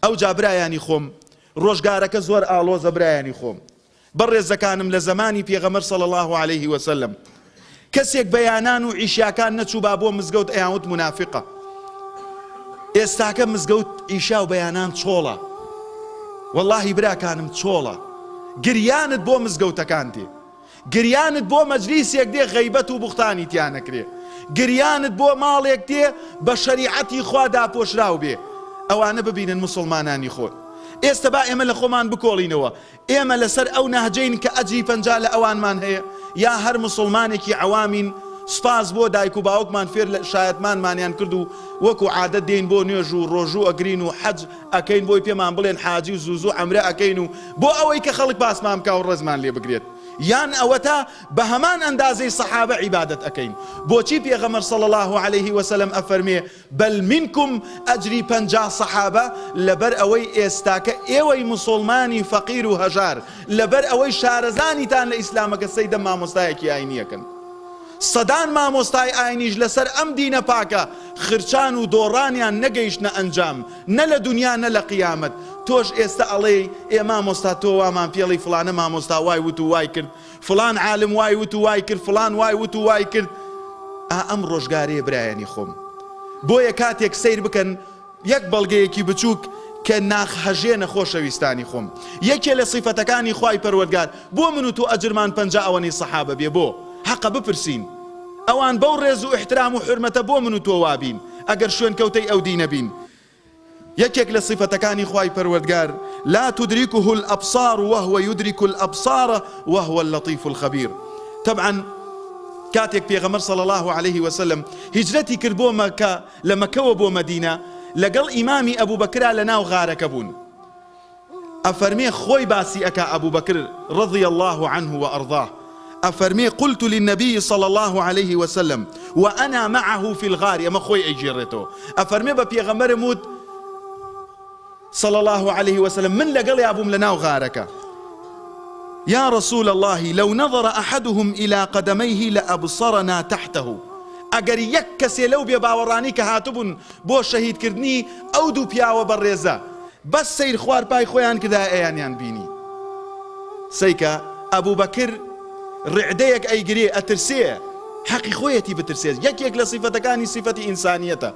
ئەو جا برایانی خۆم ڕۆژگارەکە زۆر ئاڵۆزە برایانی خۆم بەڕێزەکانم لە زەمانی پێغەمبەر صلی الله عليه وسلم کەسێک بەیانان و عیشاکان نەچوو با بۆ مزگەوت ئەیانوت منافقە. ئێستاکە مزگەوت عیشا و بەیانان چۆڵە، وەڵڵاهی براکانم چۆڵە. گریانت بۆ مزگەوتەکان دێ، گریانت بۆ مەجلیسێک دێ غەیبەت و بوختانی تیان نەکرێ، گریانت بۆ ماڵێک دێ بە شەریعەتی خوا داپۆشراو بێ. ئەوانە ببینن مسلمانانی خۆن. ئێستا با ئێمە لە خۆمان بکۆڵینەوە، ئێمە لەسەر ئەو نەهجەین کە ئەجری پەنجا لە ئەوانمان هەیە، یا هەر مسلمانێکی عەوامین سپاس بۆ دایک و باوکمان فێر لە شایەتمانمانیان کرد و وەکو عادەت دێین بۆ نوێژ و ڕۆژوو ئەگرین و حەج ئەکەین بۆی پێمان بڵێن حاجی و زووزوو عەمرە ئەکەین و بۆ ئەوەی کە خەڵک پاسمان بکا و ڕێزمان لێ بگرێت، یان ئەوە تا بە هەمان ئەندازەی سەحابە عیبادەت ئەکەین. بۆچی پێغەمبەر صلی الله عليه وسلم ئەفەرمێ بەل منکم ئەجری 50 سەحابە، لەبەر ئەوەی ئێستاکە ئێوەی مسلمانی فەقیر و هەژار، لەبەر ئەوەی شارەزانیتان لە ئیسلامەکە سەیدە مامۆستایەکی ئاینیەکەن. سەدان مامۆستای ئاینیش لەسەر ئەم دینە پاکە خرچان و دۆڕانیان نەگەیشتنە ئەنجام، نە لە دنیا نە لە قیامەت. تۆش ئێستا ئەڵێ ئێ مامۆستا تۆ وامان پێڵی فلانە مامۆستا وای وت و وای کرد، فلان عالم وای وت و وای کرد، فلان وای وت و وای کرد. ئەم ڕۆژگارەیە برایانی خۆم، بۆیە کاتێک سیر بکەن یەک بەڵگەیەکی بچووک کە ناخهەژێنە خۆشەویستانی خۆم، یەکێ لە صیفەتەکانی خوای پەروەردگار بۆ من و تۆ ئەجرمان 50 ئەوەنەی سەحابە بێ. بۆ حەقە بپرسین، ئەوان بەو ڕێز و احترام و حرمەتە بۆ من و تۆ وابین ئەگەر شوێن کەوتەی ئەو دینە بین. یەکێک لە صیفەتەکانی خوای پەروەردگار لا تدركه الأبصار وهو يدرك الأبصار وهو اللطيف الخبير. طبعا کاتێک پێغەمبەر صلی الله عليه وسلم هیجرەتی کرد بۆ مەکە، لە مەکەوە بۆ مەدینە، لەگەڵ ئیمامی ئەبوو بەکرا لە ناو غارەکە بوون. ئەفەرمێ خۆی باسی ئەکا ئەبوو بەکر رضي الله عنه وأرضاه، أفرمي قلت للنبي صلى الله عليه وسلم وأنا معه في الغار، أما خوي أجيرته أفرمي ببيغمبر موت صلى الله عليه وسلم من لقل يا أبو ملنا وغارك يا رسول الله لو نظر أحدهم إلى قدميه لأبصرنا تحته. أجر يكسي لو بيباوراني كهاتبون بو شهيد كردني أو دو بياو بالرزا بس سير خوار باي خويان كذا ايان بيني. سيكا أبو بكر ڕعدەیەک ئەیگرێ ئەترسێ، حەقی خۆیەتی بترسێت. یەکێک لە صیفەتەکانی صیفەتی ئینسانیەتە.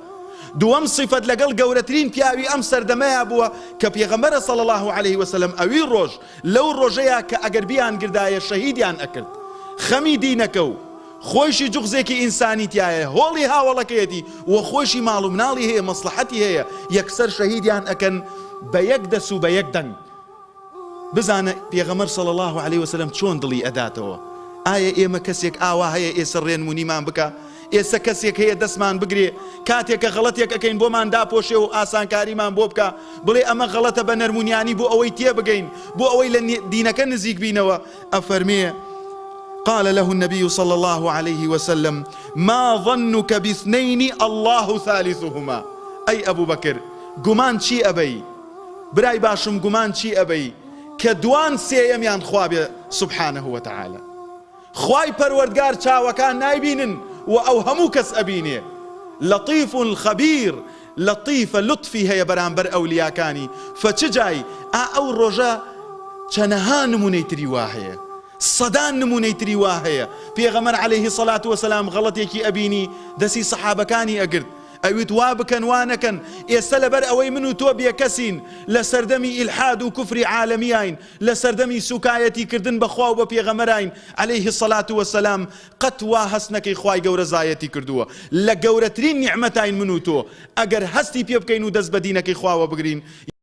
دووەم صیفەت لەگەڵ گەورەترین پیاوی ئەم سەردەمەیە بووە کە پێغەمبەر صلی الله عليه وسلم ئەوی ڕۆژ لەو ڕۆژەیە کە ئەگەر بیان گردایە شەهیدیان ئەکرد، خەمی دینەکە و خۆشی جوغزێکی ئینسانی تایە، هۆڵی هاوڵەکەیەتی و خۆشی ماڵ و مناڵی هەیە، مەسلحەتی هەیە، یەکسەر شەهیدیان ئەکەن بە یەک دەس و بە یەک دەنگ. بزانە پێغەمبەر صلی الله عليه وسلم چۆن دڵی ئەداتەوە. ئایا ئێمە کەسێک ئاوا هەیە ئێستا ڕێنمونیمان بکە؟ ئێستا کەسێک هەیە دەستمان بگرێ کاتێککە غەڵەتێک ئەکەین بۆمان داپۆشێ و ئاسانکاریمان بۆ بکە، بڵێ ئەمە غەڵەتە بە نەرمونیانی بۆ ئەوەی تێبگەین، بۆ ئەوەی لە دینەکە نزیک بینەوە. ئەفەرمێ قال له النبي صلى الله عليه وسلم ما ظنك باثنين الله ثالثهما. أي أبو بكر گومان چی ئەبەی؟ برای باشم گومان چی ئەبەی کە دوان سێیەمیان خوا بێ سبحانه وتعالى. خوای پەروەردگار چاوەکان نایبینن و ئەو هەموو کەس ئەبینێ. لەطیف خەبیر، لەطیفە لطفی هەیە بەرامبەر ئەولیاکانی. فچ جای ئەو ڕۆژە چەنەها نمونەی تری وا هەیە، سەدان نمونەی تری وا هەیە. پێغەمبەر عەلەیهی سەڵات وەسەلام غەڵەتێکی ئەبینی دەستی سەحابەکانی ئەگرت، ئەویت وا بکەن وا نەکەن. ئێستا لەبەر ئەوەی من و تۆ بێکەسین، لە سەردەمی ئیلحاد و کوفری عالەمیین، لە سەردەمی سوکایەتی کردن بەخوا و بە پێغەمبەراین عەلەیهی سەڵات وەسەلام، قەت وا هەست نەکەی خوای گەورە زایەتی کردووە. لە گەورەترین نیعمەتین من و تۆ ئەگەر هەستی پێ بکەین و دەست بە دینەکەی خواوە بگرین.